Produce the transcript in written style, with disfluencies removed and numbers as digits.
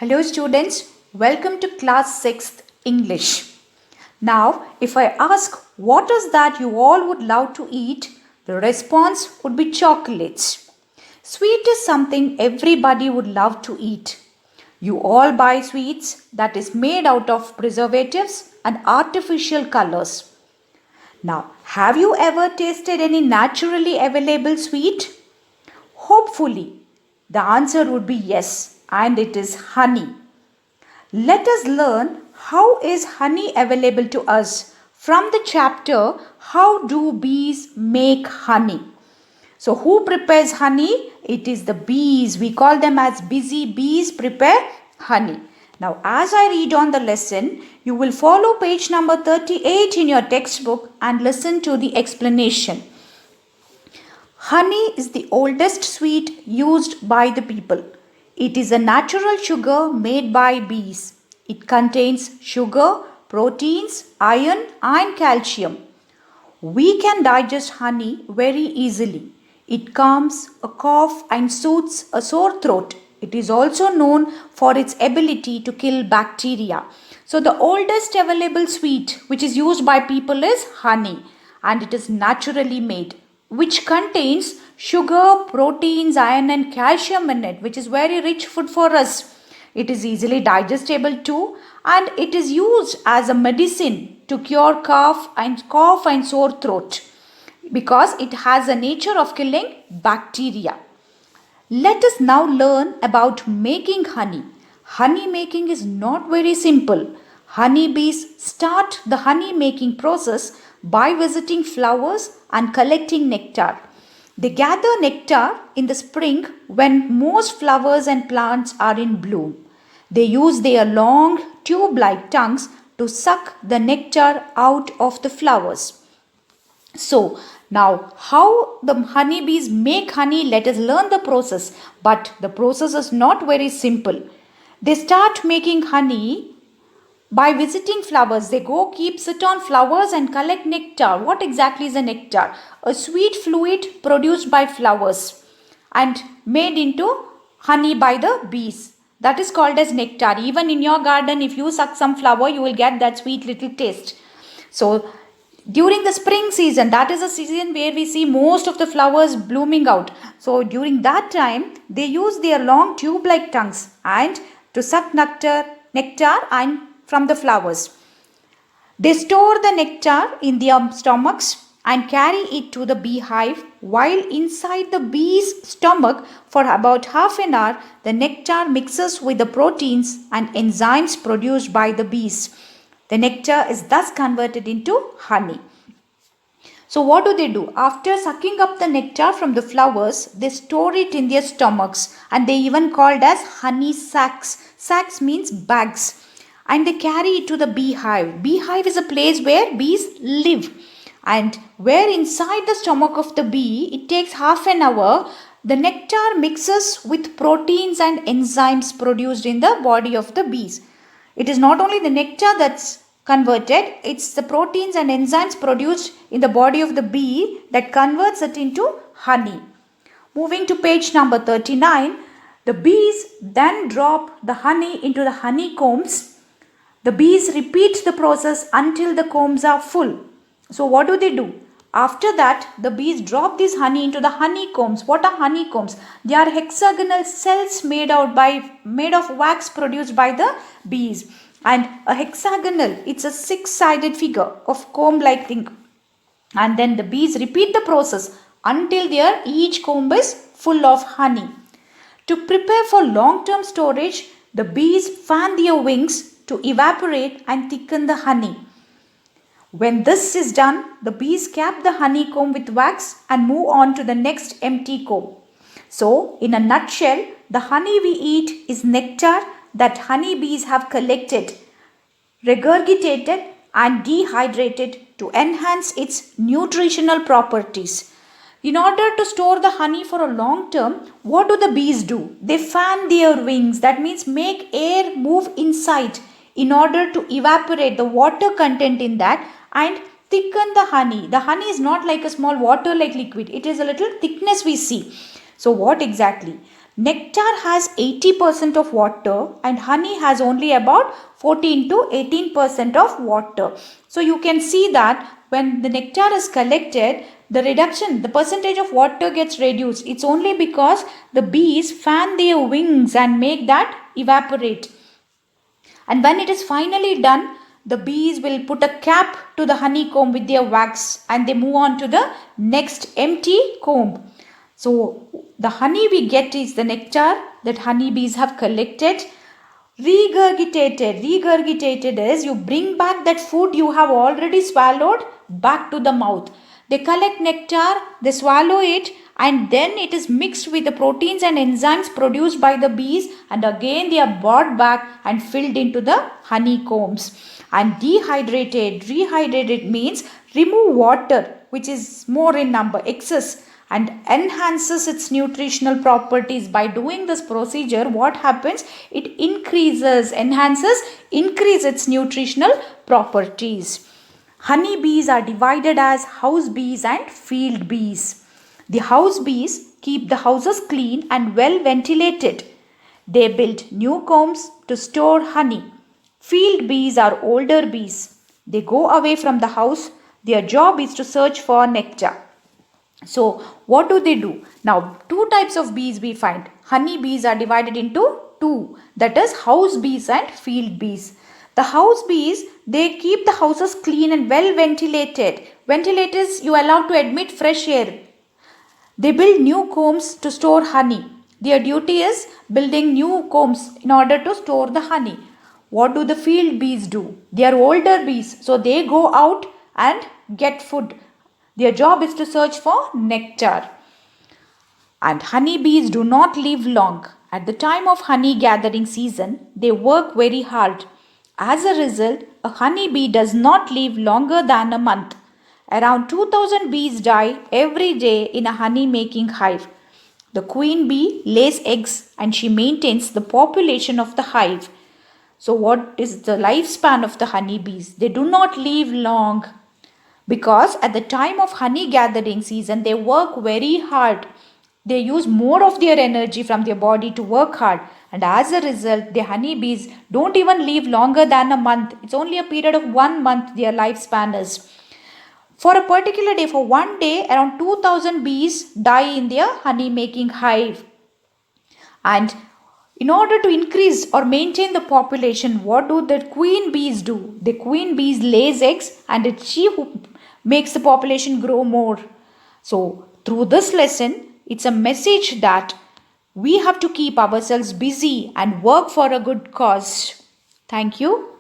Hello students, welcome to class 6th English. Now, if I ask what is that you all would love to eat, the response would be chocolates. Sweet is something everybody would love to eat. You all buy sweets that is made out of preservatives and artificial colors. Now, have you ever tasted any naturally available sweet? Hopefully, the answer would be yes, and it is honey. Let us learn how is honey available to us from the chapter How Do Bees Make Honey. So who prepares honey? It is the bees. We call them as busy bees prepare honey. Now as I read on the lesson, you will follow page number 38 in your textbook and listen to the explanation. Honey is the oldest sweet used by the people. It is a natural sugar made by bees. It contains sugar, proteins, iron and calcium. We can digest honey very easily. It calms a cough and soothes a sore throat. It is also known for its ability to kill bacteria. So the oldest available sweet which is used by people is honey, and it is naturally made, which contains sugar, proteins, iron and calcium in it, which is very rich food for us. It is easily digestible too, and it is used as a medicine to cure cough and sore throat because it has a nature of killing bacteria. Let us now learn about making honey. Honey making is not very simple. Honey bees start the honey making process by visiting flowers and collecting nectar. They gather nectar in the spring when most flowers and plants are in bloom. They use their long tube-like tongues to suck the nectar out of the flowers. So, now how the honeybees make honey, let us learn the process. But the process is not very simple. They start making honey by visiting flowers. They sit on flowers and collect nectar. What exactly is a nectar? A sweet fluid produced by flowers and made into honey by the bees. That is called as nectar. Even in your garden, if you suck some flower, you will get that sweet little taste. So, during the spring season, that is a season where we see most of the flowers blooming out. So, during that time, they use their long tube-like tongues and to suck nectar and from the flowers. They store the nectar in their stomachs and carry it to the beehive, while inside the bee's stomach for about half an hour, the nectar mixes with the proteins and enzymes produced by the bees. The nectar is thus converted into honey. So what do? After sucking up the nectar from the flowers, they store it in their stomachs, and they even called as honey sacs. Sacs means bags. And they carry it to the beehive. Beehive is a place where bees live. And where inside the stomach of the bee, it takes half an hour, the nectar mixes with proteins and enzymes produced in the body of the bees. It is not only the nectar that's converted, it's the proteins and enzymes produced in the body of the bee that converts it into honey. Moving to page number 39, the bees then drop the honey into the honeycombs. The bees repeat the process until the combs are full. So what do? After that, the bees drop this honey into the honeycombs. What are honeycombs? They are hexagonal cells made of wax produced by the bees. And a hexagonal, it's a six-sided figure of comb-like thing. And then the bees repeat the process until each comb is full of honey. To prepare for long-term storage, the bees fan their wings to evaporate and thicken the honey. When this is done, the bees cap the honeycomb with wax and move on to the next empty comb. So, in a nutshell, the honey we eat is nectar that honeybees have collected, regurgitated and dehydrated to enhance its nutritional properties. In order to store the honey for a long term, what do the bees do? They fan their wings, that means make air move inside in order to evaporate the water content in that and thicken the honey. The honey is not like a small water like liquid. It is a little thickness we see. So what exactly? Nectar has 80% of water and honey has only about 14 to 18% of water. So you can see that when the nectar is collected, the percentage of water gets reduced. It's only because the bees fan their wings and make that evaporate. And when it is finally done, the bees will put a cap to the honeycomb with their wax and they move on to the next empty comb. So the honey we get is the nectar that honeybees have collected. Regurgitated is you bring back that food you have already swallowed back to the mouth. They collect nectar, they swallow it, and then it is mixed with the proteins and enzymes produced by the bees, and again they are brought back and filled into the honeycombs. And rehydrated means remove water which is more in number, excess, and enhances its nutritional properties. By doing this procedure, what happens? It increases its nutritional properties. Honey bees are divided as house bees and field bees. The house bees keep the houses clean and well ventilated. They build new combs to store honey. Field bees are older bees. They go away from the house. Their job is to search for nectar. So what do? Now, two types of bees we find. Honey bees are divided into two, that is house bees and field bees. The house bees, they keep the houses clean and well ventilated. Ventilators, you allow to admit fresh air. They build new combs to store honey. Their duty is building new combs in order to store the honey. What do the field bees do? They are older bees, so they go out and get food. Their job is to search for nectar. And honeybees do not live long. At the time of honey gathering season, they work very hard. As a result, a honeybee does not live longer than a month. Around 2000 bees die every day in a honey making hive. The queen bee lays eggs and she maintains the population of the hive. So what is the lifespan of the honeybees? They do not live long because at the time of honey gathering season, they work very hard. They use more of their energy from their body to work hard, and as a result, the honeybees don't even live longer than a month. It's only a period of 1 month their lifespan is. For a particular day, for one day, around 2000 bees die in their honey making hive. And in order to increase or maintain the population, what do the queen bees do? The queen bees lays eggs and it's she who makes the population grow more. So through this lesson, it's a message that we have to keep ourselves busy and work for a good cause. Thank you.